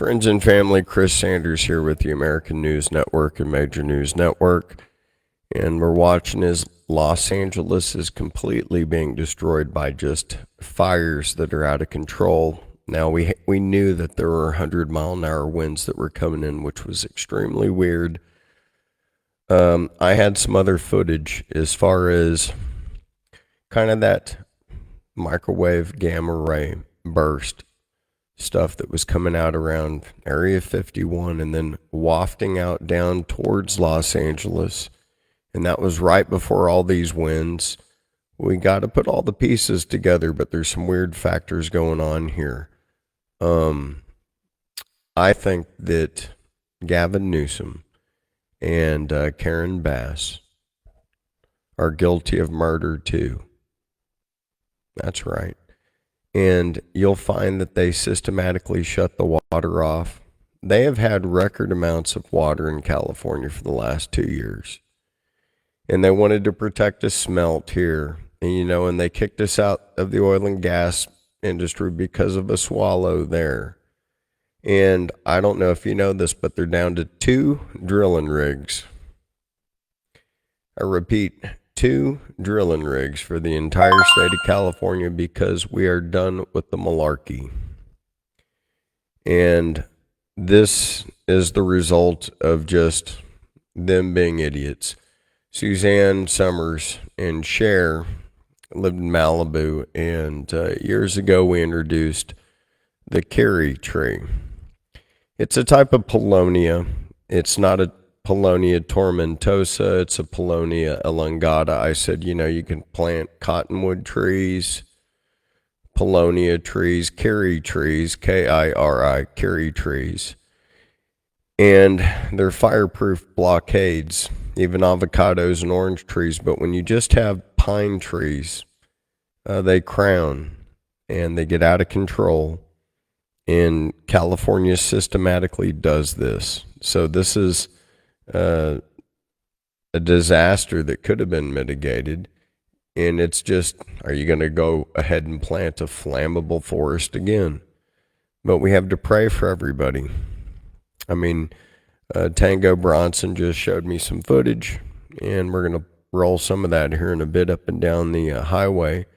Friends and family, Chris Sanders here with the American News Network and Major News Network. And we're watching as Los Angeles is completely being destroyed by just fires that are out of control. Now, we knew that there were 100-mile-an-hour winds that were coming in, which was extremely weird. I had some other footage as far as kind of that microwave gamma ray burst stuff that was coming out around Area 51 and then wafting out down towards Los Angeles. And that was right before all these winds. We got to put all the pieces together, but there's some weird factors going on here. I think that Gavin Newsome and Karen Bass are guilty of murder too. That's right. And you'll find that they systematically shut the water off. They have had record amounts of water in California for the last 2 years. And they wanted to protect a smelt here. And they kicked us out of the oil and gas industry because of a swallow there. And I don't know if you know this, but they're down to 2 drilling rigs. I repeat, 2 drilling rigs for the entire state of California because we are done with the malarkey. And this is the result of just them being idiots. Suzanne Summers and Cher lived in Malibu, and years ago we introduced the cherry tree. It's a type of paulownia. It's not a Paulownia tomentosa, it's a Paulownia elongata. I said, you can plant cottonwood trees, Paulownia trees, Kiri trees, Kiri, Kiri trees. And they're fireproof blockades, even avocados and orange trees. But when you just have pine trees, they crown and they get out of control. And California systematically does this. So this is a disaster that could have been mitigated. And it's just, are you going to go ahead and plant a flammable forest again? But we have to pray for everybody. Tango Bronson just showed me some footage, and we're going to roll some of that here in a bit up and down the highway.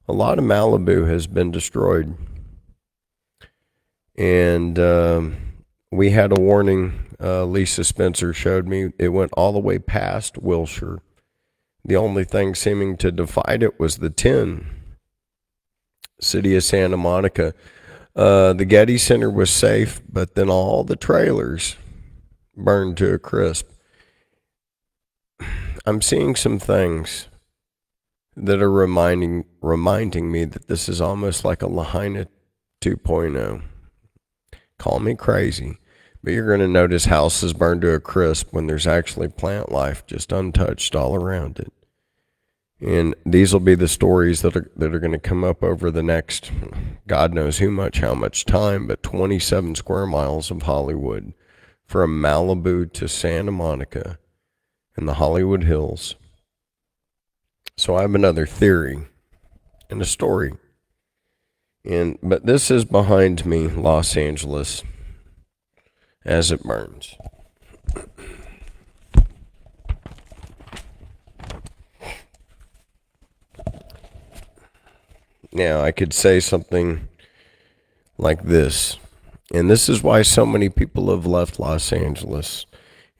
A lot of Malibu has been destroyed. And we had a warning. Lisa Spencer showed me it went all the way past Wilshire. The only thing seeming to divide it was the 10. City of Santa Monica. The Getty Center was safe, but then all the trailers burned to a crisp. I'm seeing some things that are reminding me that this is almost like a Lahaina 2.0. Call me crazy, but you're going to notice houses burned to a crisp when there's actually plant life just untouched all around it. And these will be the stories that are going to come up over the next, God knows how much time, but 27 square miles of Hollywood, from Malibu to Santa Monica and the Hollywood Hills. So I have another theory and a story. But this is behind me, Los Angeles, as it burns. Now, I could say something like this, and this is why so many people have left Los Angeles.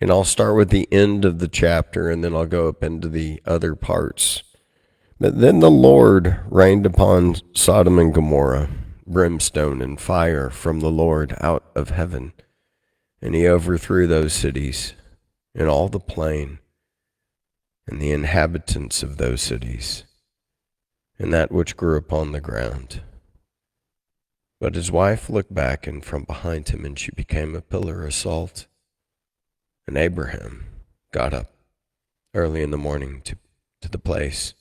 And I'll start with the end of the chapter, and then I'll go up into the other parts. But then the Lord rained upon Sodom and Gomorrah brimstone and fire from the Lord out of heaven, and he overthrew those cities and all the plain and the inhabitants of those cities and that which grew upon the ground. But his wife looked back and from behind him, and she became a pillar of salt. And Abraham got up early in the morning to the place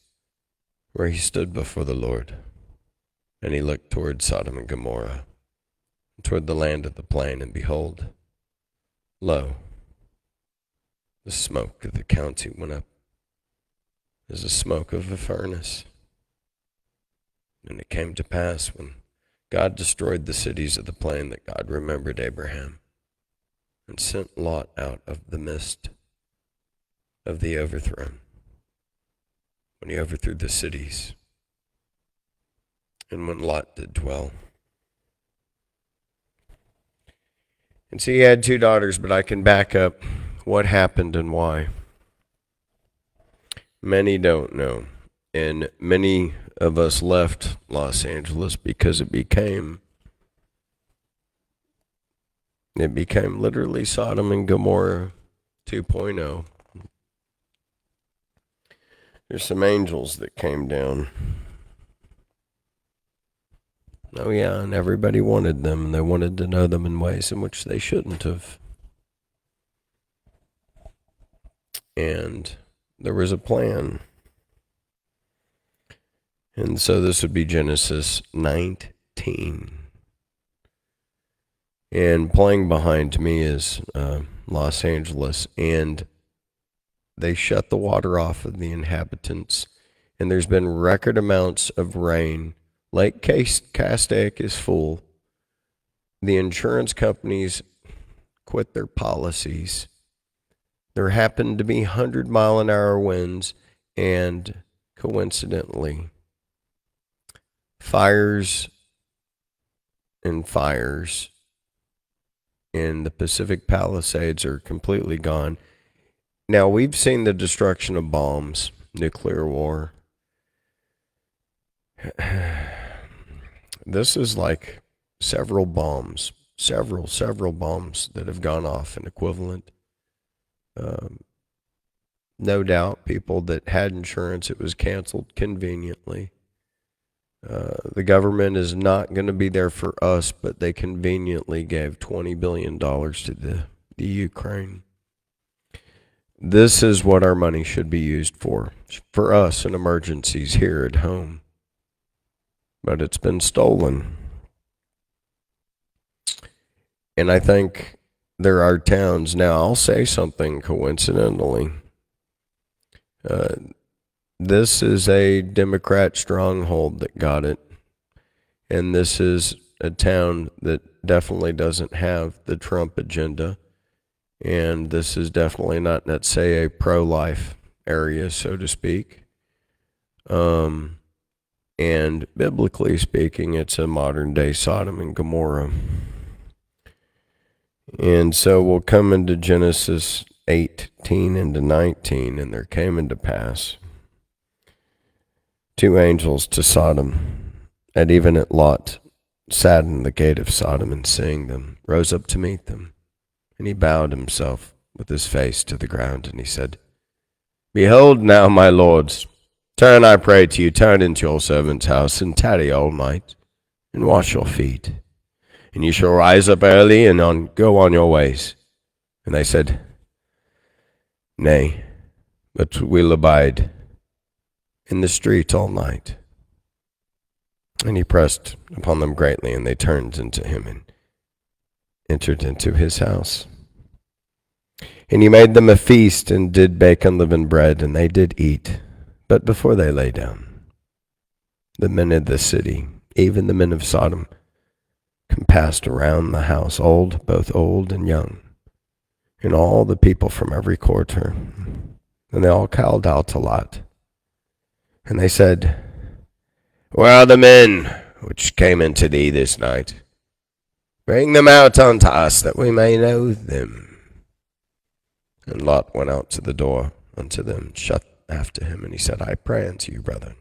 where he stood before the Lord, and he looked toward Sodom and Gomorrah, toward the land of the plain, and behold, lo, the smoke of the county went up as the smoke of a furnace. And it came to pass when God destroyed the cities of the plain that God remembered Abraham and sent Lot out of the midst of the overthrow. When he overthrew the cities, and when Lot did dwell. And so he had 2 daughters, but I can back up what happened and why. Many don't know. And many of us left Los Angeles because it became literally Sodom and Gomorrah 2.0. There's some angels that came down. Oh yeah, and everybody wanted them, and they wanted to know them in ways in which they shouldn't have. And there was a plan. And so this would be Genesis 19. And playing behind me is Los Angeles, and they shut the water off of the inhabitants, and there's been record amounts of rain. Lake Castaic is full. The insurance companies quit their policies. There happened to be 100-mile-an-hour winds, and coincidentally, fires in the Pacific Palisades are completely gone. Now, we've seen the destruction of bombs, nuclear war. This is like several bombs that have gone off in equivalent. No doubt people that had insurance, it was canceled conveniently. The government is not going to be there for us, but they conveniently gave $20 billion to the Ukraine. This is what our money should be used for us in emergencies here at home. But it's been stolen. And I think there are towns. Now, I'll say something coincidentally. This is a Democrat stronghold that got it. And this is a town that definitely doesn't have the Trump agenda. And this is definitely not, let's say, a pro-life area, so to speak. And biblically speaking, it's a modern-day Sodom and Gomorrah. And so we'll come into Genesis 18 into 19, and there came into pass 2 angels to Sodom, and even at Lot sat in the gate of Sodom, and seeing them, rose up to meet them. And he bowed himself with his face to the ground, and he said, Behold now, my lords, turn, I pray to you, turn into your servant's house, and tarry all night, and wash your feet. And you shall rise up early, and go on your ways. And they said, Nay, but we'll abide in the street all night. And he pressed upon them greatly, and they turned into him, and entered into his house. And he made them a feast, and did bake unleavened bread, and they did eat. But before they lay down, the men of the city, even the men of Sodom, compassed around the house, both old and young, and all the people from every quarter. And they all called out to Lot. And they said, Where are the men which came into thee this night? Bring them out unto us, that we may know them. And Lot went out to the door unto them, shut after him, and he said, I pray unto you, brethren,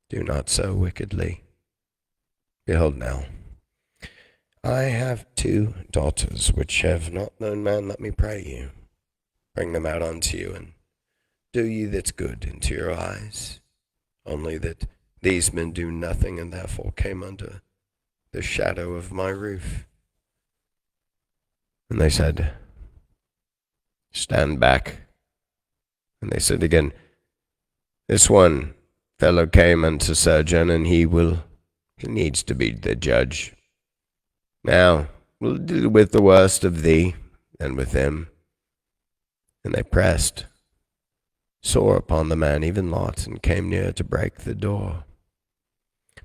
do not so wickedly. Behold now, I have 2 daughters which have not known man. Let me pray you, bring them out unto you, and do ye that's good into your eyes. Only that these men do nothing, and therefore came under the shadow of my roof. And they said, Stand back. And they said again, This one fellow came unto sojourn, and he needs to be the judge. Now, we'll deal with the worst of thee and with them. And they pressed sore upon the man, even Lot, and came near to break the door.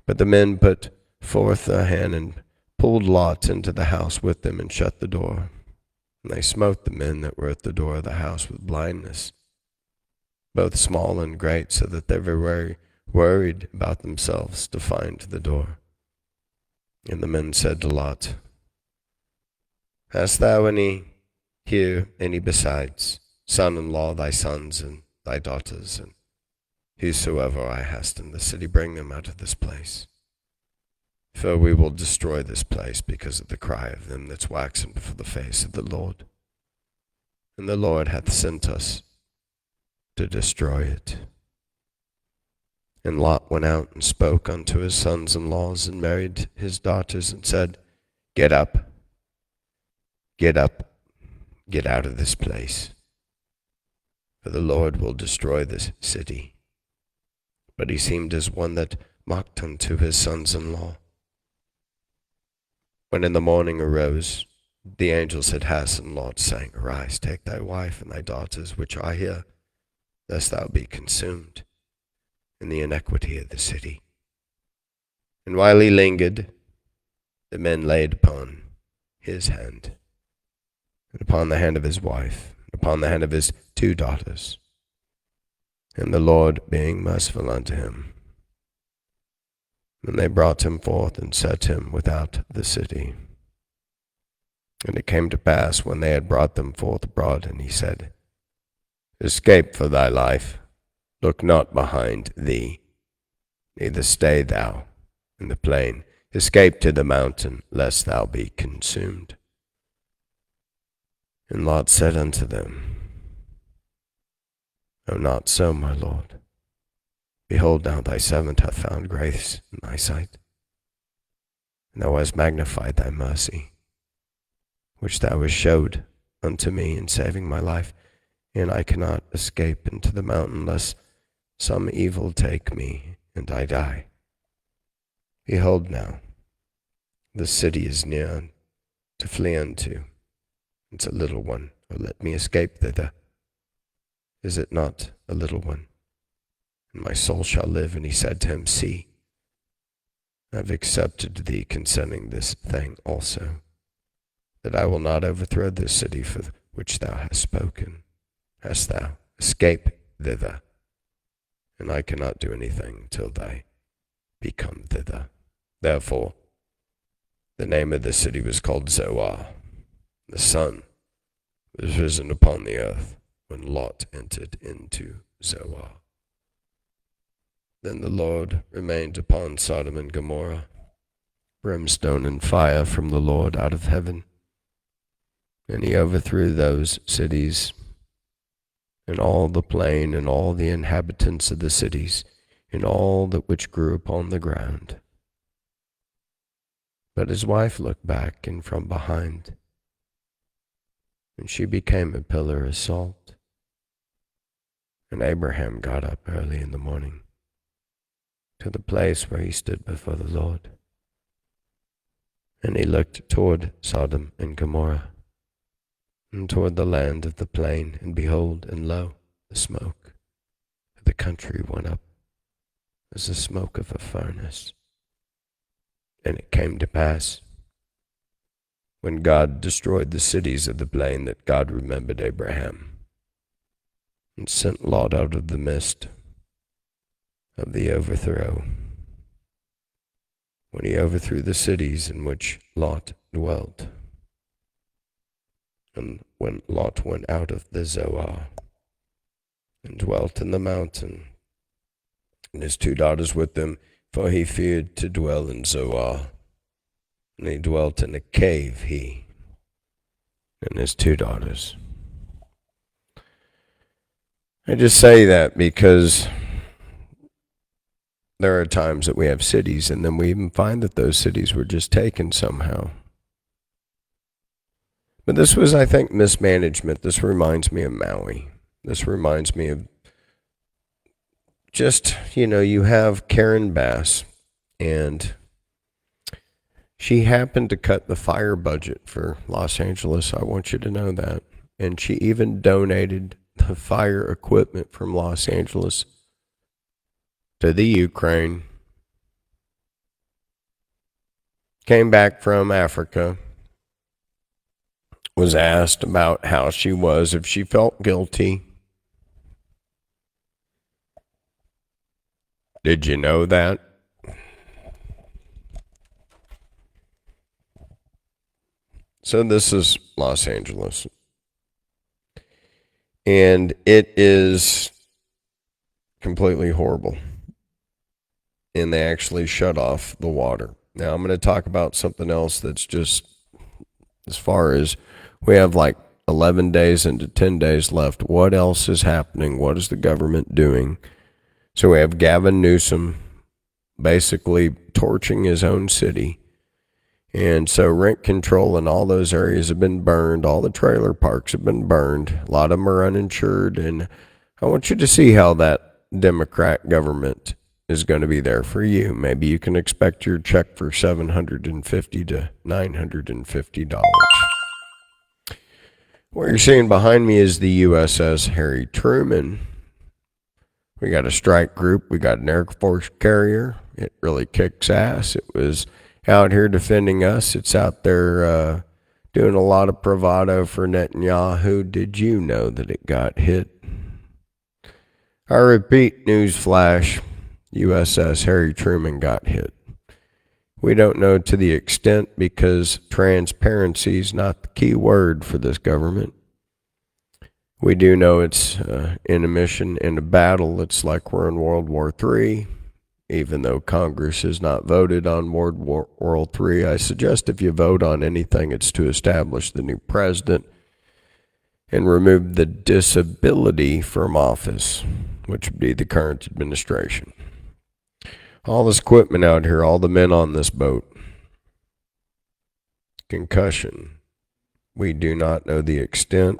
But the men put forth their hand and pulled Lot into the house with them and shut the door. And they smote the men that were at the door of the house with blindness, both small and great, so that they were very worried about themselves to find the door. And the men said to Lot, Hast thou any besides, son-in-law, thy sons and thy daughters, and whosoever I hast in the city, bring them out of this place. For we will destroy this place because of the cry of them that's waxen before the face of the Lord. And the Lord hath sent us to destroy it. And Lot went out and spoke unto his sons-in-laws and married his daughters and said, Get up, get up, get out of this place, for the Lord will destroy this city. But he seemed as one that mocked unto his sons-in-law. When in the morning arose, the angel said, Hasten, Lot, saying, Arise, take thy wife and thy daughters, which are here, lest thou be consumed in the iniquity of the city. And while he lingered, the men laid upon his hand, and upon the hand of his wife, and upon the hand of his 2 daughters. And the Lord being merciful unto him, and they brought him forth and set him without the city. And it came to pass, when they had brought them forth abroad, and he said, Escape for thy life, look not behind thee, neither stay thou in the plain. Escape to the mountain, lest thou be consumed. And Lot said unto them, O not so, my Lord. Behold, now thy servant hath found grace in thy sight, and thou hast magnified thy mercy, which thou hast showed unto me in saving my life, and I cannot escape into the mountain, lest some evil take me, and I die. Behold now, the city is near to flee unto. It's a little one, O let me escape thither. Is it not a little one? And my soul shall live. And he said to him, See, I have accepted thee concerning this thing also, that I will not overthrow this city for which thou hast spoken. Hast thou escaped thither? And I cannot do anything till thy be come thither. Therefore, the name of the city was called Zoar. The sun was risen upon the earth when Lot entered into Zoar. Then the Lord remained upon Sodom and Gomorrah, brimstone and fire from the Lord out of heaven. And he overthrew those cities, and all the plain, and all the inhabitants of the cities, and all that which grew upon the ground. But his wife looked back and from behind, and she became a pillar of salt. And Abraham got up early in the morning to the place where he stood before the Lord. And he looked toward Sodom and Gomorrah, and toward the land of the plain, and behold, and lo, the smoke of the country went up as the smoke of a furnace. And it came to pass, when God destroyed the cities of the plain, that God remembered Abraham, and sent Lot out of the midst of the overthrow, when he overthrew the cities in which Lot dwelt. And when Lot went out of the Zoar, and dwelt in the mountain, and his 2 daughters with him, for he feared to dwell in Zoar. And he dwelt in a cave, he and his 2 daughters. I just say that because there are times that we have cities, and then we even find that those cities were just taken somehow. But this was, I think, mismanagement. This reminds me of Maui. This reminds me of just, you have Karen Bass, and she happened to cut the fire budget for Los Angeles. I want you to know that. And she even donated the fire equipment from Los Angeles to the Ukraine. came back from Africa, was asked about how she was, if she felt guilty. Did you know that? So this is Los Angeles. And it is completely horrible. And they actually shut off the water. Now I'm going to talk about something else that's just, as far as we have like 11 days into 10 days left. What else is happening? What is the government doing? So we have Gavin Newsome basically torching his own city. And so rent control in all those areas have been burned. All the trailer parks have been burned. A lot of them are uninsured. And I want you to see how that Democrat government is going to be there for you. Maybe you can expect your check for $750 to $950. What you're seeing behind me is the USS Harry Truman. We got a strike group. We got an Air Force carrier. It really kicks ass. It was out here defending us. It's out there doing a lot of bravado for Netanyahu. Did you know that it got hit? I repeat, newsflash, USS Harry Truman got hit. We don't know to the extent because transparency is not the key word for this government. We do know it's in a mission, in a battle. It's like we're in World War III. Even though Congress has not voted on World War III, I suggest if you vote on anything, it's to establish the new president and remove the disability from office, which would be the current administration. All this equipment out here, all the men on this boat. Concussion. We do not know the extent.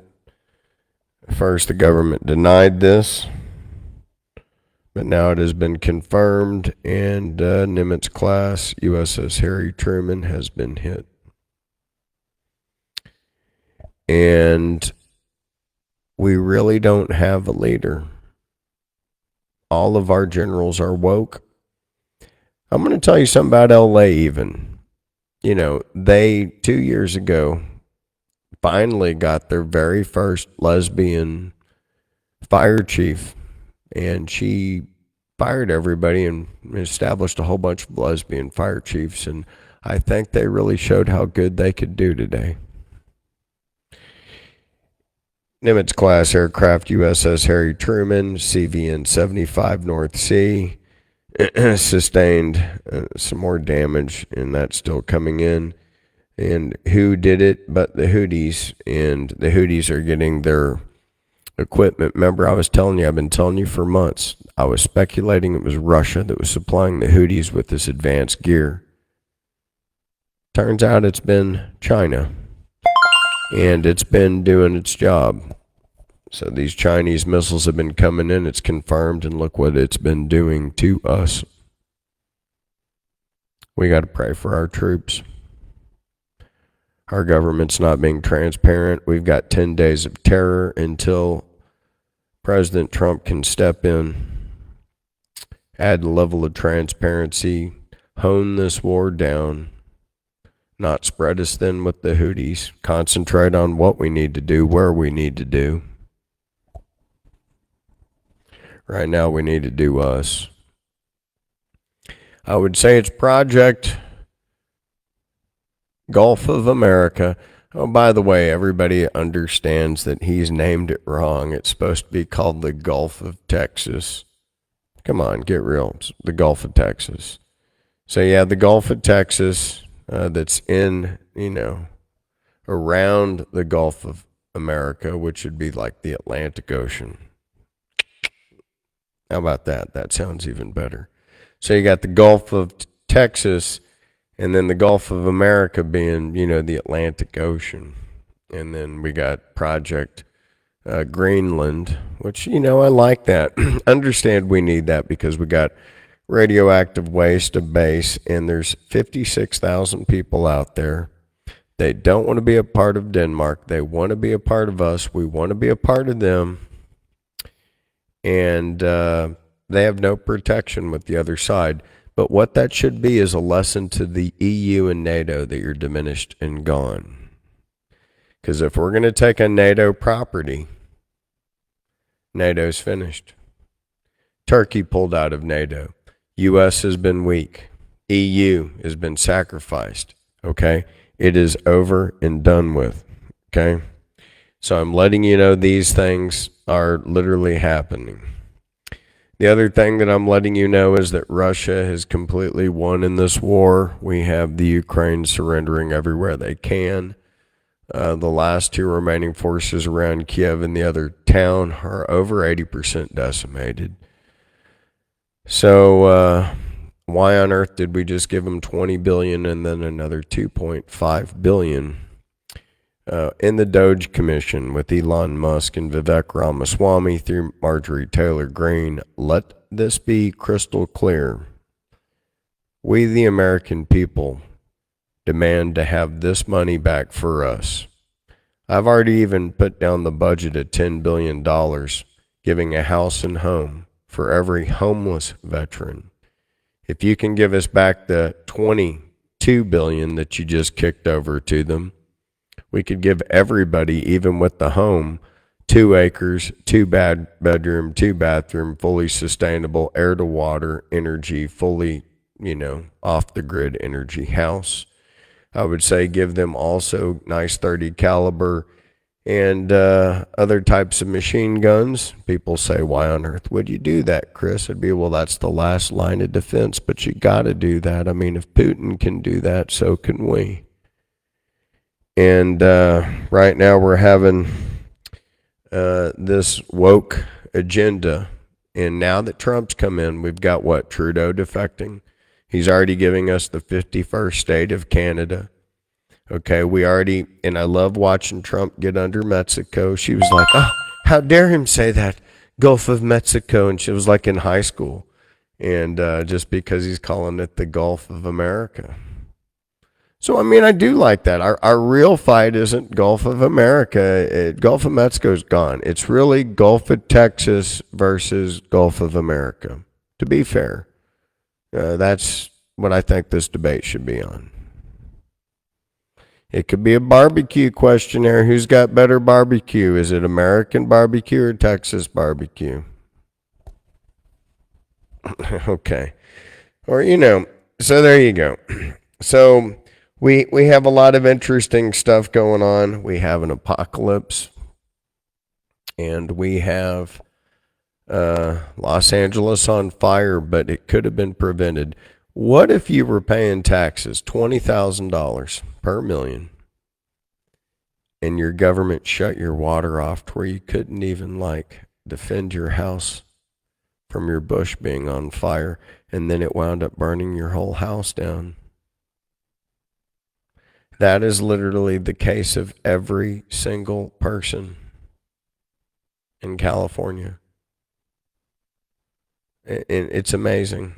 First, the government denied this, but now it has been confirmed, and Nimitz class USS Harry Truman has been hit. And we really don't have a leader. All of our generals are woke. I'm going to tell you something about LA even. You know, they 2 years ago finally got their very first lesbian fire chief, and she fired everybody and established a whole bunch of lesbian fire chiefs, and I think they really showed how good they could do today. Nimitz class aircraft USS Harry Truman, CVN 75 North Sea, sustained some more damage, and that's still coming in. And who did it but the Houthis? And the Houthis are getting their equipment. Remember, I was telling you, I've been telling you for months, I was speculating it was Russia that was supplying the Houthis with this advanced gear. Turns out it's been China, and it's been doing its job. So these Chinese missiles have been coming in, it's confirmed, and look what it's been doing to us. We got to pray for our troops. Our government's not being transparent. We've got 10 days of terror until President Trump can step in, add a level of transparency, hone this war down, not spread us thin with the Houthis, concentrate on what we need to do, where we need to do. Right now we need to do us. I would say it's Project Gulf of America. Oh, by the way, everybody understands that he's named it wrong. It's supposed to be called the Gulf of Texas. Come on, get real. It's the Gulf of Texas. So yeah, the Gulf of Texas that's in, around the Gulf of America, which would be like the Atlantic Ocean. How about that? That sounds even better. So you got the Gulf of Texas, and then the Gulf of America being, the Atlantic Ocean. And then we got Project Greenland, which, I like that. Understand we need that because we got radioactive waste of base, and there's 56,000 people out there. They don't want to be a part of Denmark. They want to be a part of us. We want to be a part of them. And they have no protection with the other side. But what that should be is a lesson to the EU and NATO that you're diminished and gone. Because if we're going to take a NATO property, NATO's finished. Turkey pulled out of NATO. U.S. has been weak. EU has been sacrificed. Okay? It is over and done with. Okay? So I'm letting you know these things are literally happening. The other thing that I'm letting you know is that Russia has completely won in this war. We have the Ukraine surrendering everywhere they can. The last two remaining forces around Kiev and the other town are over 80% decimated. So why on earth did we just give them $20 billion and then another $2.5 billion? In the Doge Commission with Elon Musk and Vivek Ramaswamy through Marjorie Taylor Greene, let this be crystal clear. We, the American people, demand to have this money back for us. I've already even put down the budget at $10 billion, giving a house and home for every homeless veteran. If you can give us back the $22 billion that you just kicked over to them, we could give everybody, even with the home, 2 acres, 2 bedroom, 2 bathroom, fully sustainable, air to water energy, fully, off the grid energy house. I would say give them also nice 30 caliber and other types of machine guns. People say, why on earth would you do that, Chris? I'd be, well, that's the last line of defense, but you got to do that. I mean, if Putin can do that, so can we. And right now we're having this woke agenda. And now that Trump's come in, we've got what? Trudeau defecting. He's already giving us the 51st state of Canada. Okay, and I love watching Trump get under Mexico. She was like, oh, how dare him say that, Gulf of Mexico. And she was like in high school. And just because he's calling it the Gulf of America. So, I mean, I do like that. Our real fight isn't Gulf of America. Gulf of Mexico's gone. It's really Gulf of Texas versus Gulf of America, to be fair. That's what I think this debate should be on. It could be a barbecue questionnaire. Who's got better barbecue? Is it American barbecue or Texas barbecue? Okay. Or, so there you go. So we have a lot of interesting stuff going on. We have an apocalypse. And we have Los Angeles on fire, but it could have been prevented. What if you were paying taxes, $20,000 per million, and your government shut your water off to where you couldn't even defend your house from your bush being on fire, and then it wound up burning your whole house down? That is literally the case of every single person in California. It's amazing.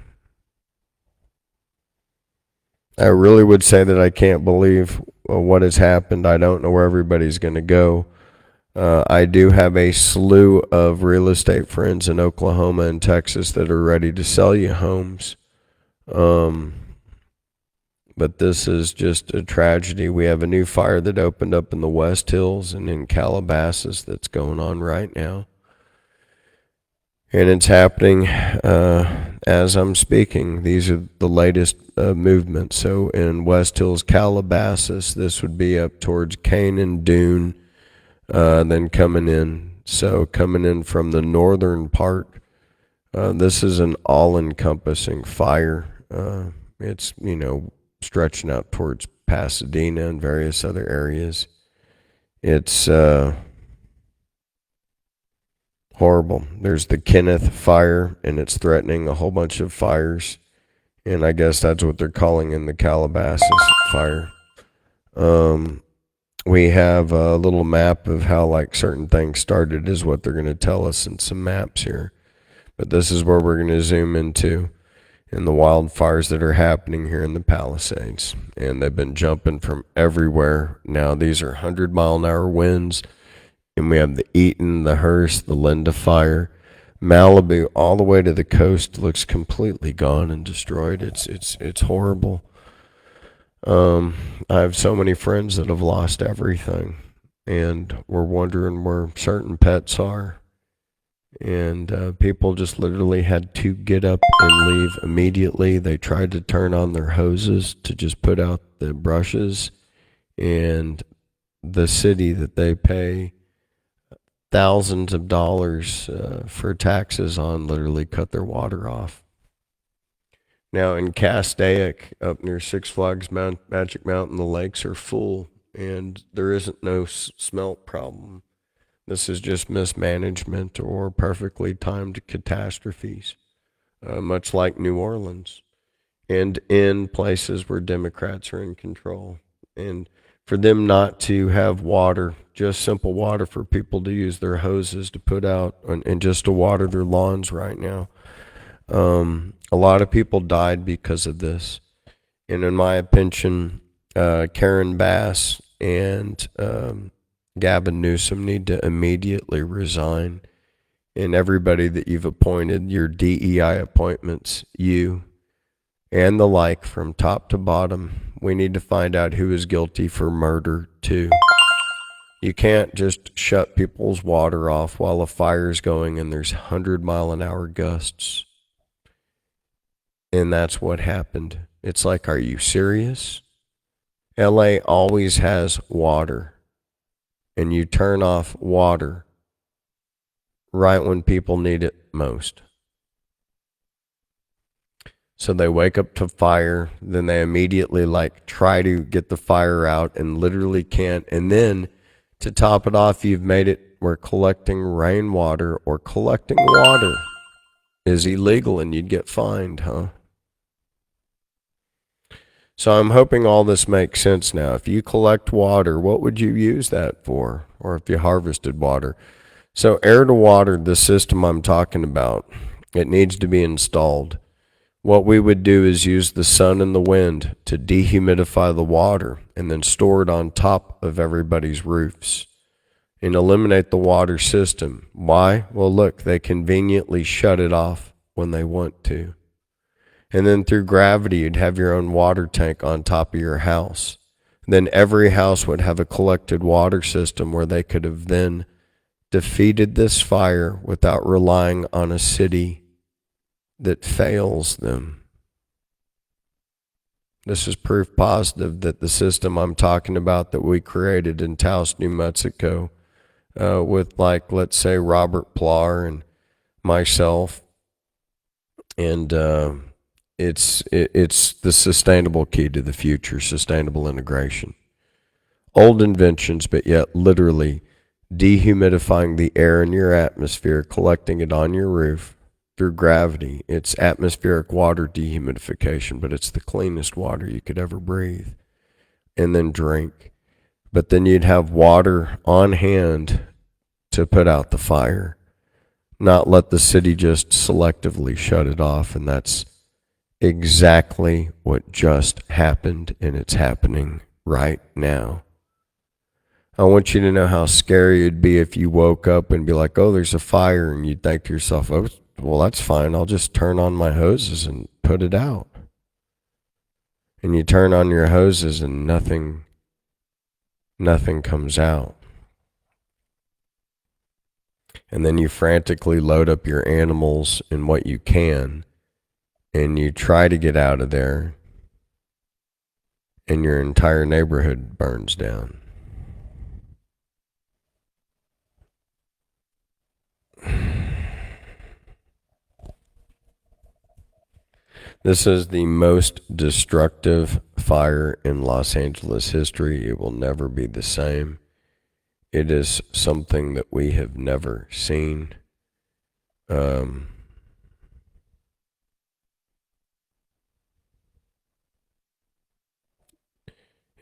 I really would say that I can't believe what has happened. I don't know where everybody's going to go. I do have a slew of real estate friends in Oklahoma and Texas that are ready to sell you homes. But this is just a tragedy. We have a new fire that opened up in the West Hills and in Calabasas that's going on right now. And it's happening as I'm speaking. These are the latest movements. So in West Hills, Calabasas, this would be up towards Canaan, Dune, then coming in. So coming in from the northern part, this is an all-encompassing fire. It's, stretching out towards Pasadena and various other areas. It's horrible. There's the Kenneth fire, and it's threatening a whole bunch of fires. And I guess that's what they're calling in the Calabasas fire. We have a little map of how certain things started is what they're going to tell us in some maps here. But this is where we're going to zoom into in the wildfires that are happening here in the Palisades. And they've been jumping from everywhere. Now these are 100-mile-an-hour winds. And we have the Eaton, the Hearst, the Linda fire. Malibu all the way to the coast looks completely gone and destroyed. It's horrible. I have so many friends that have lost everything, and we're wondering where certain pets are. And people just literally had to get up and leave immediately. They tried to turn on their hoses to just put out the brushes, and the city that they pay thousands of dollars for taxes on literally cut their water off. Now in Castaic, up near Six Flags Magic Mountain, the lakes are full, and there isn't no smelt problem. This is just mismanagement or perfectly timed catastrophes, much like New Orleans, and in places where Democrats are in control. And for them not to have water, just simple water for people to use their hoses to put out and just to water their lawns right now. A lot of people died because of this. And in my opinion, Karen Bass and Gavin Newsome need to immediately resign. And everybody that you've appointed, your DEI appointments, you and the like, from top to bottom, we need to find out who is guilty for murder too. You can't just shut people's water off while a fire's going and there's 100-mile-an-hour gusts. And that's what happened. It's like, are you serious? LA always has water, and you turn off water right when people need it most. So they wake up to fire, then they immediately try to get the fire out and literally can't. And then to top it off, you've made it where collecting rainwater or collecting water is illegal and you'd get fined, huh? So I'm hoping all this makes sense now. If you collect water, what would you use that for? Or if you harvested water? So air to water, the system I'm talking about, it needs to be installed. What we would do is use the sun and the wind to dehumidify the water and then store it on top of everybody's roofs and eliminate the water system. Why? Well, look, they conveniently shut it off when they want to. And then through gravity, you'd have your own water tank on top of your house. Then every house would have a collected water system where they could have then defeated this fire without relying on a city that fails them. This is proof positive that the system I'm talking about that we created in Taos, New Mexico, with let's say Robert Plar and myself, and it's the sustainable key to the future, sustainable integration. Old inventions, but yet literally dehumidifying the air in your atmosphere, collecting it on your roof through gravity. It's atmospheric water dehumidification, but it's the cleanest water you could ever breathe and then drink. But then you'd have water on hand to put out the fire, not let the city just selectively shut it off. And that's exactly what just happened, and it's happening right now. I want you to know how scary it'd be if you woke up and be like, oh, there's a fire, and you'd think to yourself, oh, well, that's fine. I'll just turn on my hoses and put it out. And you turn on your hoses and nothing comes out. And then you frantically load up your animals and what you can, and you try to get out of there, and your entire neighborhood burns down. This is the most destructive fire in Los Angeles history. It will never be the same. It is something that we have never seen.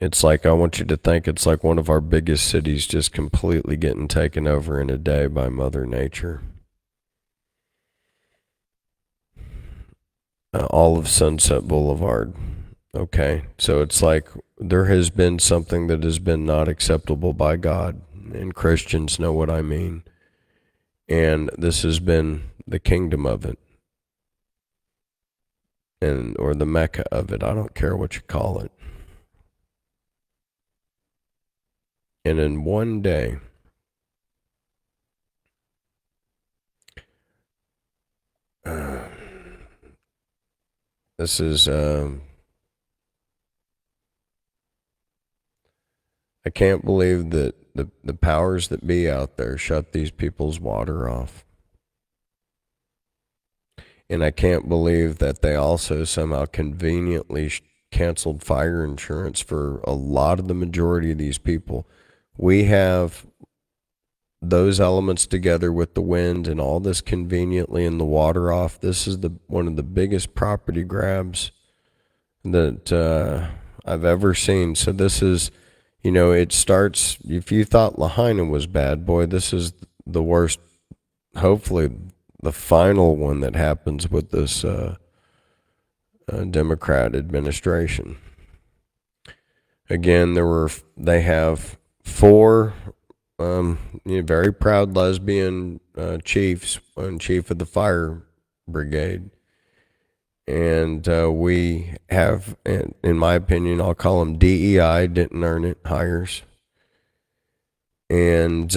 It's like, I want you to think it's like one of our biggest cities just completely getting taken over in a day by Mother Nature. All of Sunset Boulevard. Okay, so it's like there has been something that has been not acceptable by God, and Christians know what I mean. And this has been the kingdom of it, or the Mecca of it. I don't care what you call it. And in one day, this is, I can't believe that the powers that be out there shut these people's water off. And I can't believe that they also somehow conveniently canceled fire insurance for a lot of the majority of these people. We have those elements together with the wind and all this conveniently and the water off. This is one of the biggest property grabs that I've ever seen. So this is, it starts, if you thought Lahaina was bad, boy, this is the worst, hopefully the final one that happens with this Democrat administration. Again, they have 4 very proud lesbian chiefs, one chief of the fire brigade. And we have, in my opinion, I'll call them DEI, didn't earn it, hires. And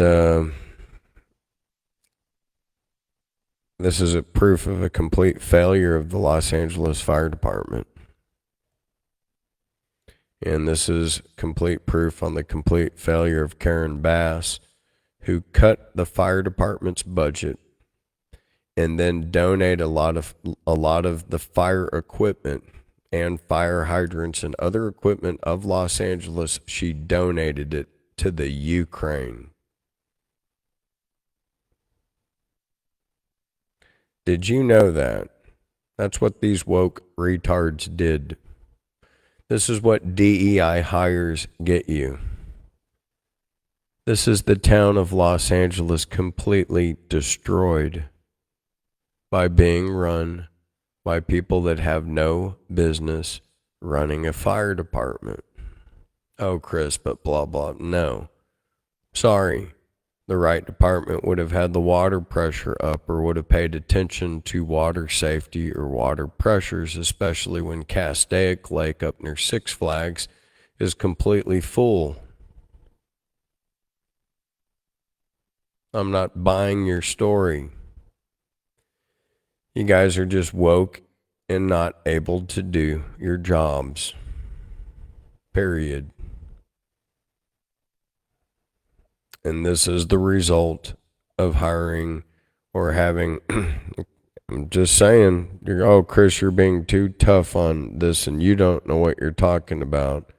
this is a proof of a complete failure of the Los Angeles Fire Department. And this is complete proof on the complete failure of Karen Bass, who cut the fire department's budget and then donate a lot of the fire equipment and fire hydrants and other equipment of Los Angeles. She donated it to the Ukraine. Did you know that? That's what these woke retards did. This is what DEI hires get you. This is the town of Los Angeles completely destroyed by being run by people that have no business running a fire department. Oh, Chris, but blah, blah. No. Sorry. The right department would have had the water pressure up or would have paid attention to water safety or water pressures, especially when Castaic Lake up near Six Flags is completely full. I'm not buying your story. You guys are just woke and not able to do your jobs. Period. And this is the result of hiring or having, I'm just saying, oh, Chris, you're being too tough on this and you don't know what you're talking about.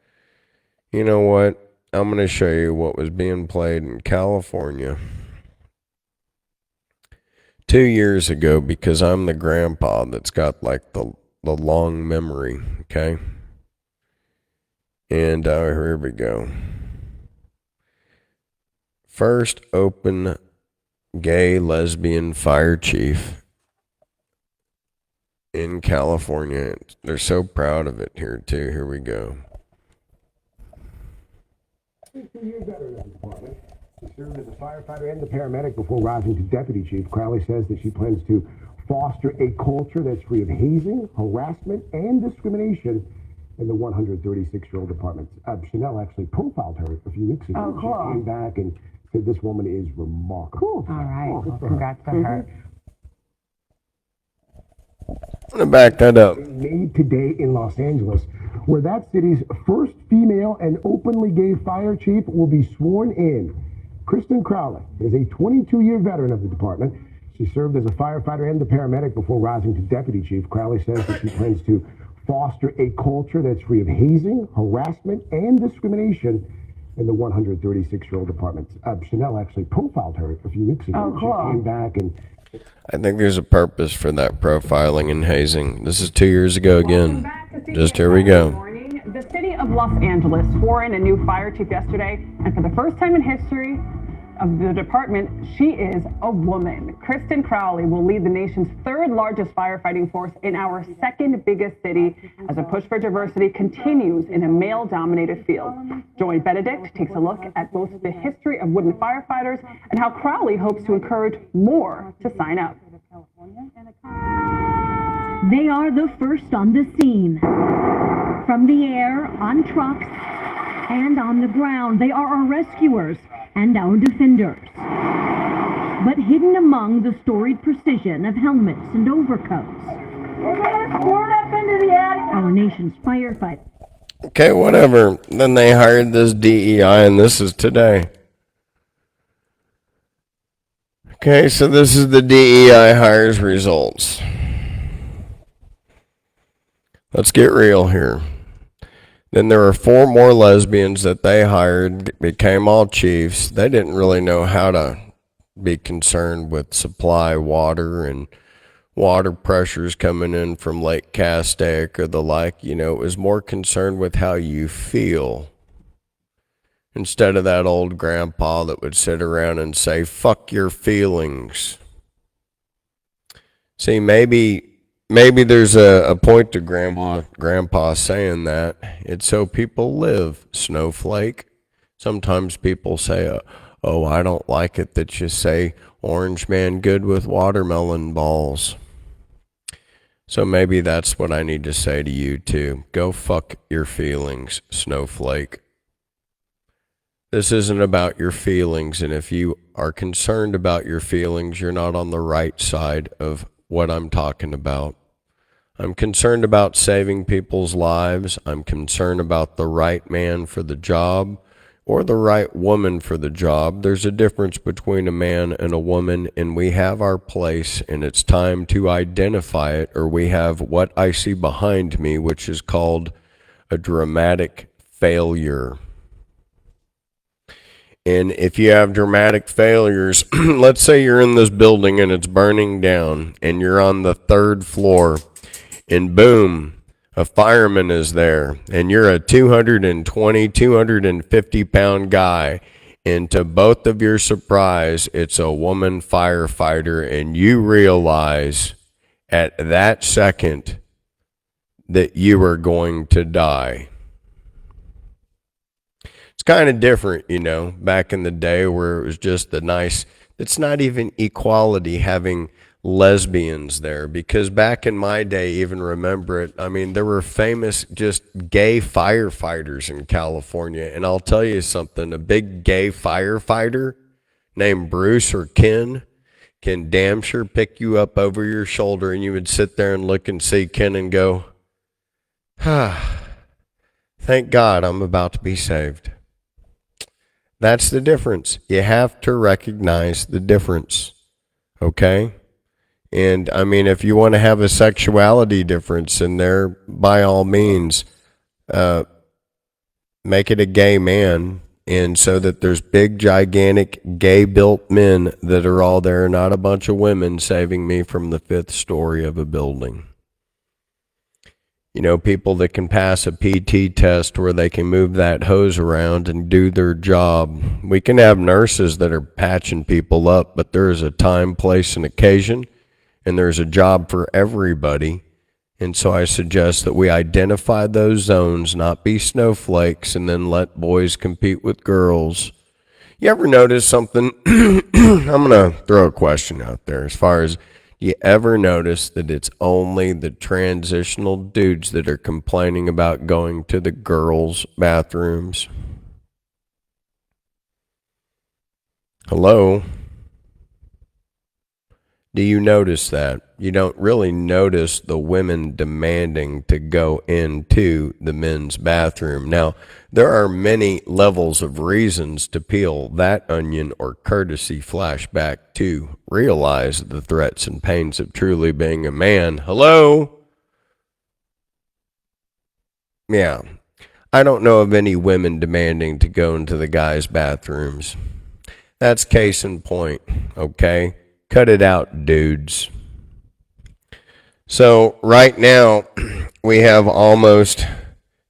You know what? I'm going to show you what was being played in California 2 years ago, because I'm the grandpa that's got like the long memory, okay? And here we go. First open gay lesbian fire chief in California. They're so proud of it here too. Here we go. 2 years veteran of the department. She served as a firefighter and a paramedic before rising to deputy chief. Crowley says that she plans to foster a culture that's free of hazing, harassment, and discrimination in the 136-year-old department. Chanel actually profiled her a few weeks ago. Oh, cool. She came back and said this woman is remarkable. All right. Well, congrats to her. I'm going to back that up. Made today in Los Angeles, where that city's first female and openly gay fire chief will be sworn in. Kristen Crowley is a 22-year veteran of the department. She served as a firefighter and a paramedic before rising to deputy chief. Crowley says that she plans to foster a culture that's free of hazing, harassment, and discrimination in the 136-year-old department. Chanel actually profiled her a few weeks ago. Oh, cool. She came back and... I think there's a purpose for that profiling and hazing. This is 2 years ago again. Just here we go. The city of Los Angeles swore in a new fire chief yesterday, and for the first time in history of the department, she is a woman. Kristen Crowley will lead the nation's third largest firefighting force in our second biggest city as a push for diversity continues in a male-dominated field. Joy Benedict takes a look at both the history of women firefighters and how Crowley hopes to encourage more to sign up. They are the first on the scene. From the air, on trucks, and on the ground, they are our rescuers and our defenders. But hidden among the storied precision of helmets and overcoats, our nation's firefighters. Okay, whatever. Then they hired this DEI, and this is today. Okay, so this is the DEI hires results. Let's get real here. Then there were 4 more lesbians that they hired, became all chiefs. They didn't really know how to be concerned with supply water and water pressures coming in from Lake Castaic or the like. You know, it was more concerned with how you feel instead of that old grandpa that would sit around and say, fuck your feelings. See, maybe there's a point to grandpa saying that. It's so people live, snowflake. Sometimes people say, oh, I don't like it that you say orange man good with watermelon balls. So maybe that's what I need to say to you too. Go fuck your feelings, snowflake. This isn't about your feelings, and if you are concerned about your feelings, you're not on the right side of what I'm talking about. I'm concerned about saving people's lives. I'm concerned about the right man for the job or the right woman for the job. There's a difference between a man and a woman, and we have our place, and it's time to identify it, or we have what I see behind me, which is called a dramatic failure. And if you have dramatic failures, let's say you're in this building and it's burning down and you're on the 3rd floor and boom, a fireman is there and you're a 220, 250 pound guy. And to both of your surprise, it's a woman firefighter, and you realize at that second that you are going to die. It's kind of different, you know, back in the day where it was just the nice, it's not even equality having lesbians there, because back in my day, even remember it, I mean, there were famous just gay firefighters in California, and I'll tell you something, a big gay firefighter named Bruce or Ken can damn sure pick you up over your shoulder, and you would sit there and look and see Ken and go, thank God I'm about to be saved. That's the difference. You have to recognize the difference, okay? And, I mean, if you want to have a sexuality difference in there, by all means, make it a gay man, and so that there's big, gigantic, gay-built men that are all there, not a bunch of women saving me from the 5th story of a building. You know, people that can pass a PT test where they can move that hose around and do their job. We can have nurses that are patching people up, but there is a time, place, and occasion, and there's a job for everybody. And so I suggest that we identify those zones, not be snowflakes, and then let boys compete with girls. You ever notice something? I'm going to throw a question out there as far as, you ever notice that it's only the transitional dudes that are complaining about going to the girls' bathrooms? Hello? Do you notice that? You don't really notice the women demanding to go into the men's bathroom. Now, there are many levels of reasons to peel that onion or courtesy flashback to realize the threats and pains of truly being a man. Hello? Yeah. I don't know of any women demanding to go into the guys' bathrooms. That's case in point, okay? Cut it out, dudes. So right now, we have almost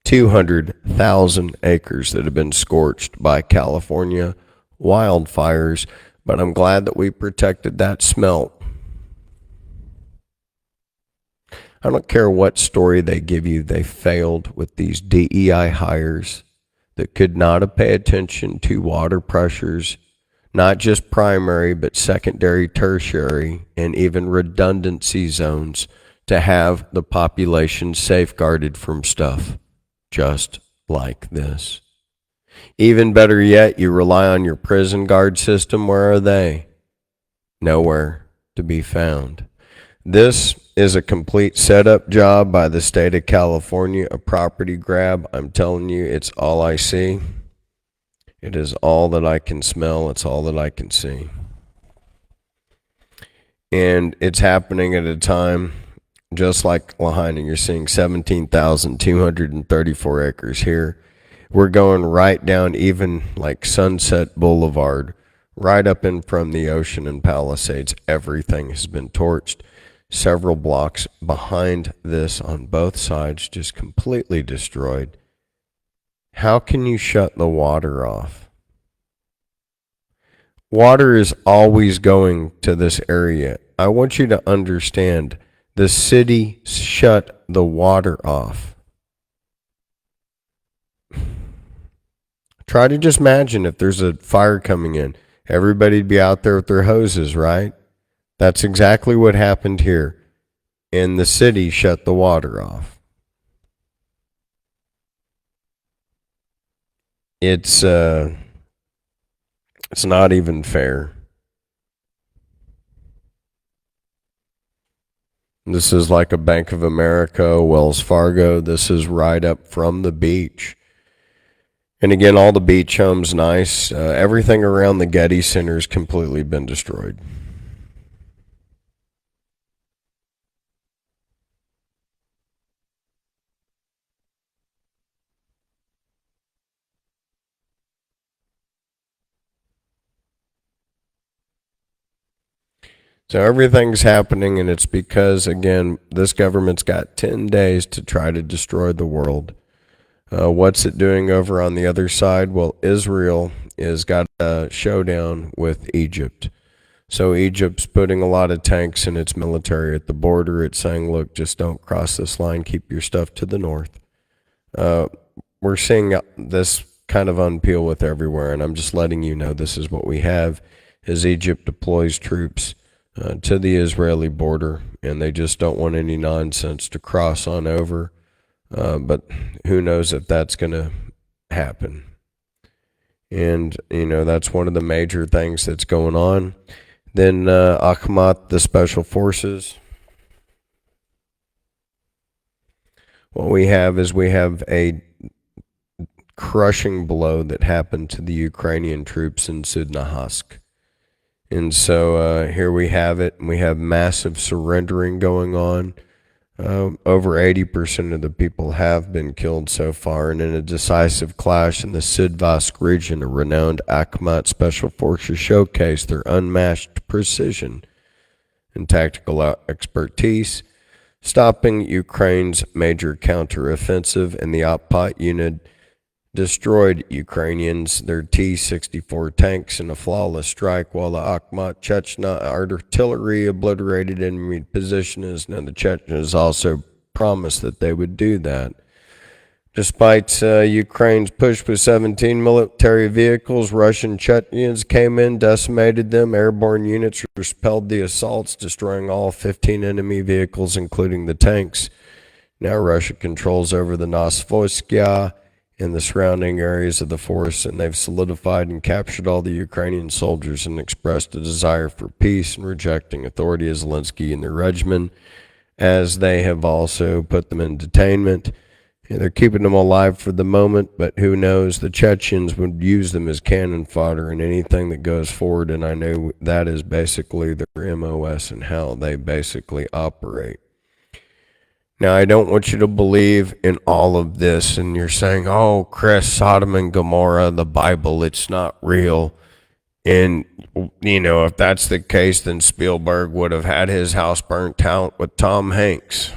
200,000 acres that have been scorched by California wildfires, but I'm glad that we protected that smelt. I don't care what story they give you, they failed with these DEI hires. that could not pay attention to water pressures, not just primary, but secondary, tertiary, and even redundancy zones to have the population safeguarded from stuff just like this. Even better yet, you rely on your prison guard system. Where are they? Nowhere to be found. This is a complete setup job by the state of California, a property grab. I'm telling you, it's all I see. It is all that I can smell. It's all that I can see. And it's happening at a time, just like Lahaina, you're seeing 17,234 acres here. We're going right down even like Sunset Boulevard, right up in from the ocean and Palisades. Everything has been torched. Several blocks behind this on both sides, just completely destroyed. How can you shut the water off? Water is always going to this area. I want you to understand, the city shut the water off. Try to just imagine if there's a fire coming in. Everybody'd be out there with their hoses, right? That's exactly what happened here. And the city shut the water off. It's not even fair. This is like a Bank of America, Wells Fargo. This is right up from the beach. And again, all the beach homes nice. Everything around the Getty Center has completely been destroyed. So everything's happening, and it's because, again, this government's got 10 days to try to destroy the world. What's it doing over on the other side? Well, Israel has got a showdown with Egypt. So Egypt's putting a lot of tanks in its military at the border. It's saying, look, just don't cross this line. Keep your stuff to the north. We're seeing this kind of unpeel with everywhere, and I'm just letting you know this is what we have as Egypt deploys troops to the Israeli border, and they just don't want any nonsense to cross on over. But who knows if that's going to happen. And, that's one of the major things that's going on. Then Akhmat, the special forces. What we have is a crushing blow that happened to the Ukrainian troops in Sudnahask. And so here we have it. We have massive surrendering going on. Over 80% of the people have been killed so far. And in a decisive clash in the Sidvask region, a renowned Akhmat Special Forces showcased their unmatched precision and tactical expertise, stopping Ukraine's major counteroffensive, and the Akhmat unit destroyed Ukrainians, their T-64 tanks in a flawless strike, while the Akhmat Chechnya artillery obliterated enemy positions. Now the Chechens also promised that they would do that. Despite Ukraine's push with 17 military vehicles, Russian Chechens came in, decimated them. Airborne units repelled the assaults, destroying all 15 enemy vehicles, including the tanks. Now Russia controls over the Novosibirsk and the surrounding areas of the forest, and they've solidified and captured all the Ukrainian soldiers and expressed a desire for peace and rejecting authority of Zelensky and their regimen, as they have also put them in detainment. And they're keeping them alive for the moment, but who knows? The Chechens would use them as cannon fodder in anything that goes forward, and I know that is basically their MOS and how they basically operate. Now, I don't want you to believe in all of this, and you're saying, oh, Chris, Sodom and Gomorrah, the Bible, it's not real. And, if that's the case, then Spielberg would have had his house burnt out with Tom Hanks.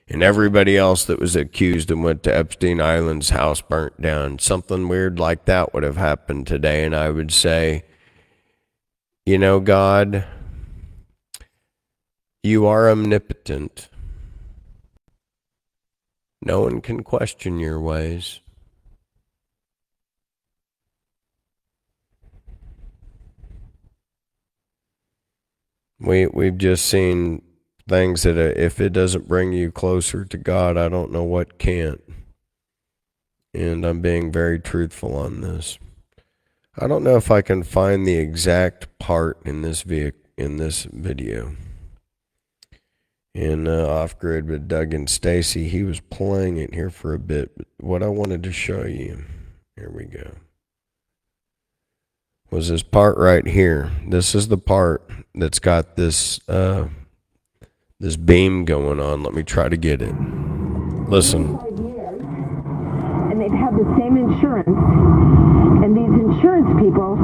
And everybody else that was accused and went to Epstein Island's house burnt down. Something weird like that would have happened today, and I would say, God, you are omnipotent. No one can question your ways. We've just seen things that if it doesn't bring you closer to God, I don't know what can't. And I'm being very truthful on this. I don't know if I can find the exact part in this video. In Off Grid with Doug and Stacy, he was playing it here for a bit. But what I wanted to show you, here we go, was this part right here. This is the part that's got this this beam going on. Let me try to get it. Listen. And they've had the same insurance, and these insurance people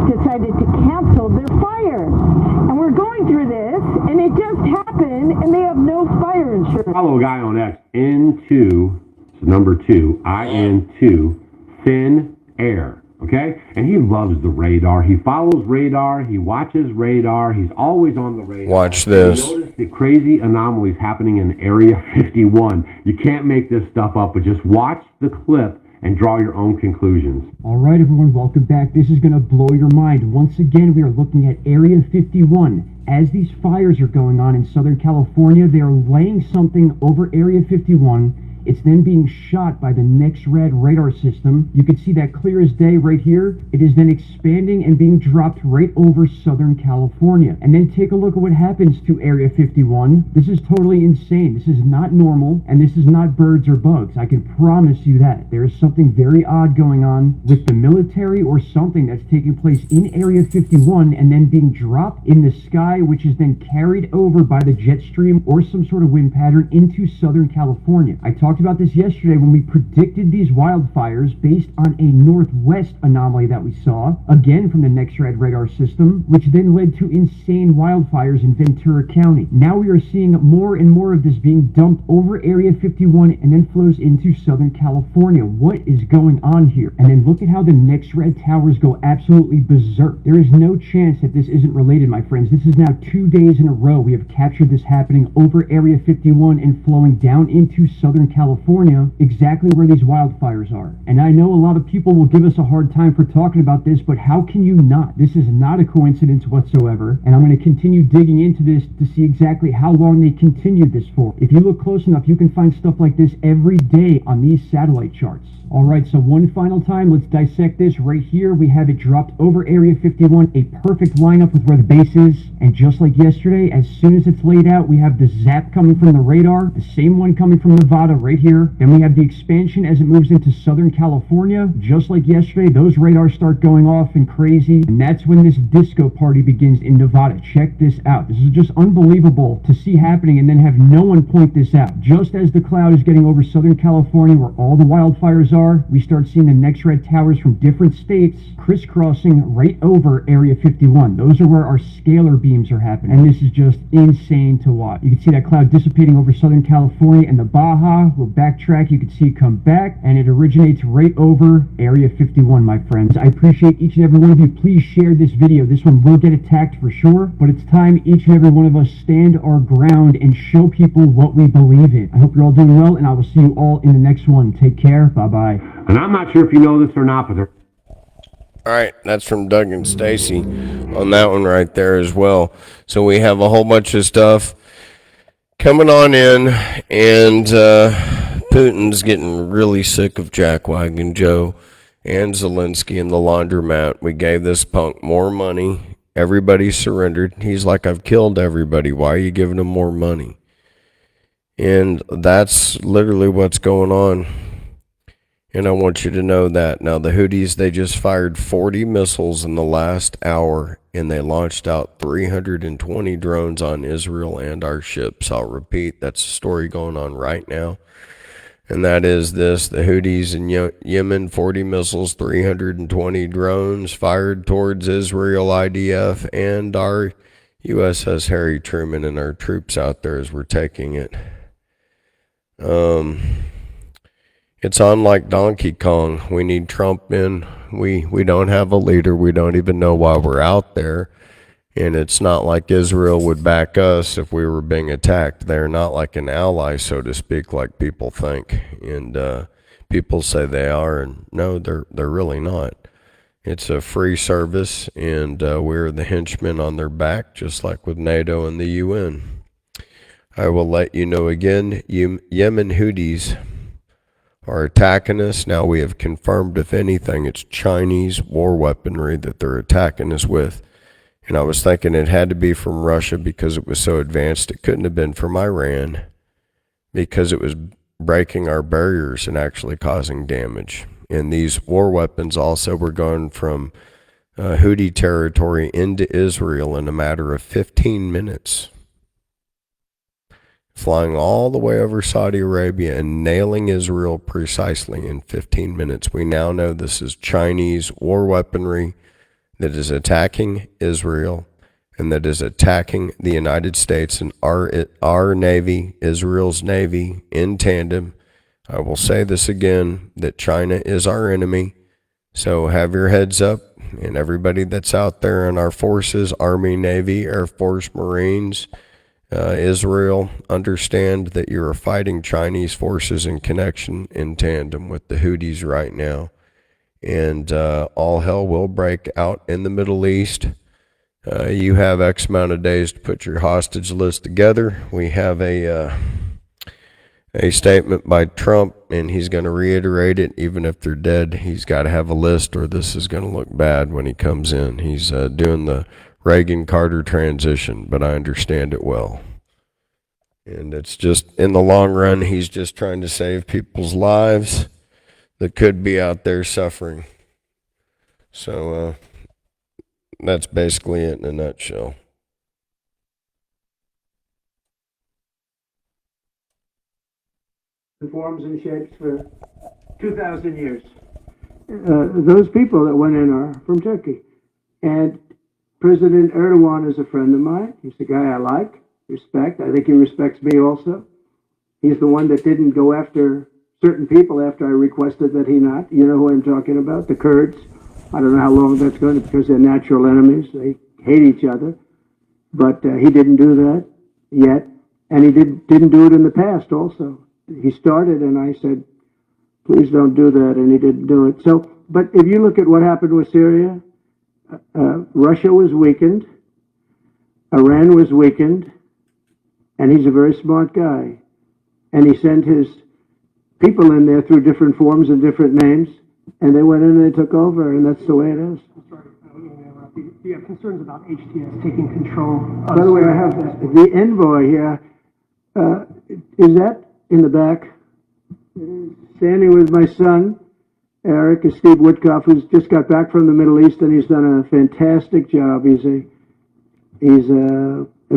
decided to cancel their fire. And we're going through this, and it just happened, and they have no fire insurance. Follow a guy on X, N2, so number 2, IN2, thin air, okay? And he loves the radar. He follows radar. He watches radar. He's always on the radar. Watch this. Notice the crazy anomalies happening in Area 51. You can't make this stuff up, but just watch the clip and draw your own conclusions. All right, everyone, welcome back. This is going to blow your mind. Once again, we are looking at Area 51. As these fires are going on in Southern California, they are laying something over Area 51. It's then being shot by the NexRad radar system. You can see that clear as day right here. It is then expanding and being dropped right over Southern California. And then take a look at what happens to Area 51. This is totally insane. This is not normal, and this is not birds or bugs. I can promise you that. There is something very odd going on with the military or something that's taking place in Area 51 and then being dropped in the sky, which is then carried over by the jet stream or some sort of wind pattern into Southern California. I talked about this yesterday when we predicted these wildfires based on a northwest anomaly that we saw, again from the NexRad radar system, which then led to insane wildfires in Ventura County. Now we are seeing more and more of this being dumped over Area 51 and then flows into Southern California. What is going on here? And then look at how the NexRad towers go absolutely berserk. There is no chance that this isn't related, my friends. This is now 2 days in a row we have captured this happening over Area 51 and flowing down into Southern California, exactly where these wildfires are. And I know a lot of people will give us a hard time for talking about this, but how can you not? This is not a coincidence whatsoever, and I'm going to continue digging into this to see exactly how long they continued this for. If you look close enough, you can find stuff like this every day on these satellite charts. All right, so one final time, let's dissect this. Right here, we have it dropped over Area 51, a perfect lineup with where the base is. And just like yesterday, as soon as it's laid out, we have the zap coming from the radar, the same one coming from Nevada right here. Then we have the expansion as it moves into Southern California. Just like yesterday, those radars start going off and crazy. And that's when this disco party begins in Nevada. Check this out. This is just unbelievable to see happening and then have no one point this out. Just as the cloud is getting over Southern California, where all the wildfires are, we start seeing the NexRad towers from different states crisscrossing right over Area 51. Those are where our scalar beams are happening. And this is just insane to watch. You can see that cloud dissipating over Southern California and the Baja. We'll backtrack. You can see it come back, and it originates right over Area 51, my friends. I appreciate each and every one of you. Please share this video. This one will get attacked for sure, but it's time each and every one of us stand our ground and show people what we believe in. I hope you're all doing well, and I will see you all in the next one. Take care. Bye-bye. And I'm not sure if you know this or not, but All right, that's from Doug and Stacy on that one right there as well. So we have a whole bunch of stuff coming on in, and Putin's getting really sick of Jackwagon Joe and Zelensky and the laundromat. We gave this punk more money. Everybody surrendered. He's like, I've killed everybody. Why are you giving him more money? And that's literally what's going on. And I want you to know that. Now, the Houthis, they just fired 40 missiles in the last hour, and they launched out 320 drones on Israel and our ships. I'll repeat, that's a story going on right now. And that is this: the Houthis in Yemen, 40 missiles, 320 drones fired towards Israel, IDF, and our USS Harry Truman and our troops out there as we're taking it. It's on like Donkey Kong. We need Trump in. We don't have a leader. We don't even know why we're out there. And it's not like Israel would back us if we were being attacked. They're not like an ally, so to speak, like people think. And people say they are, and no, they're really not. It's a free service, and we're the henchmen on their back, just like with NATO and the UN. I will let you know again, Yemen Houthis are attacking us. Now we have confirmed, if anything, it's Chinese war weaponry that they're attacking us with. And I was thinking it had to be from Russia because it was so advanced. It couldn't have been from Iran because it was breaking our barriers and actually causing damage. And these war weapons also were going from Houthi territory into Israel in a matter of 15 minutes. Flying all the way over Saudi Arabia and nailing Israel precisely in 15 minutes. We now know this is Chinese war weaponry that is attacking Israel and that is attacking the United States and our Navy, Israel's Navy, in tandem. I will say this again, that China is our enemy. So have your heads up, and everybody that's out there in our forces, Army, Navy, Air Force, Marines, Israel, understand that you are fighting Chinese forces in connection, in tandem with the Houthis right now. And all hell will break out in the Middle East. You have X amount of days to put your hostage list together. We have a statement by Trump, and he's going to reiterate it. Even if they're dead, he's got to have a list, or this is going to look bad when he comes in. He's doing the Reagan-Carter transition, but I understand it well. And it's just, in the long run, he's just trying to save people's lives that could be out there suffering. So that's basically it in a nutshell. The forms and shapes for 2,000 years. Those people that went in are from Turkey. And President Erdogan is a friend of mine. He's the guy I like, respect. I think he respects me also. He's the one that didn't go after certain people after I requested that he not. You know who I'm talking about? The Kurds. I don't know how long that's going to, because they're natural enemies. They hate each other. But he didn't do that yet. And he didn't do it in the past also. He started, and I said, please don't do that, and he didn't do it. So, but if you look at what happened with Syria, Russia was weakened, Iran was weakened, and he's a very smart guy. And he sent his people in there through different forms and different names, and they went in and they took over, and that's the way it is. Sorry, do you have concerns about HTS taking control? By the way, I have the envoy here. Is that in the back? Standing with my son, Eric, is Steve Woodcock, who's just got back from the Middle East, and he's done a fantastic job. He's a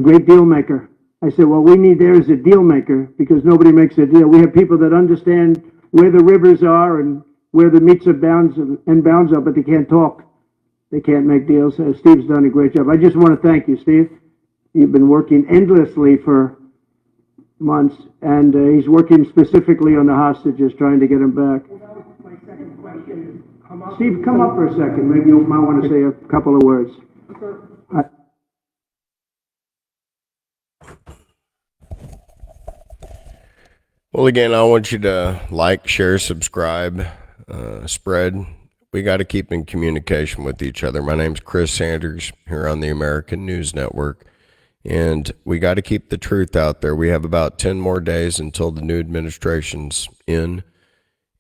great deal maker. I said, what we need there is a deal maker, because nobody makes a deal. We have people that understand where the rivers are and where the meets and bounds are, but they can't talk. They can't make deals. Steve's done a great job. I just want to thank you, Steve. You've been working endlessly for months, and he's working specifically on the hostages, trying to get them back. My second question is, Steve, come up for a second. Maybe you might want to say a couple of words. Well, again, I want you to like, share, subscribe, spread. We got to keep in communication with each other. My name's Chris Sanders here on the American News Network, and we got to keep the truth out there. We have about 10 more days until the new administration's in,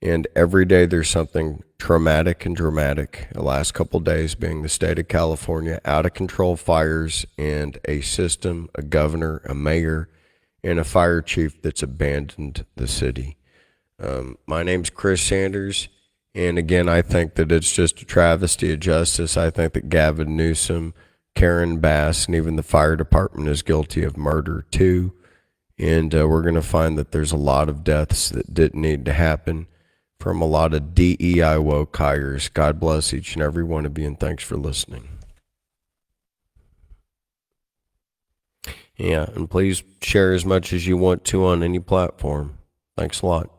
and every day there's something traumatic and dramatic. The last couple days being the state of California, out of control fires, and a system, a governor, a mayor, and a fire chief that's abandoned the city. My name's Chris Sanders, and again, I think that it's just a travesty of justice. I think that Gavin, Newsome, Karen Bass, and even the fire department is guilty of murder too. And we're going to find that there's a lot of deaths that didn't need to happen from a lot of DEI woke hires. God bless each and every one of you, and thanks for listening. Yeah, and please share as much as you want to on any platform. Thanks a lot.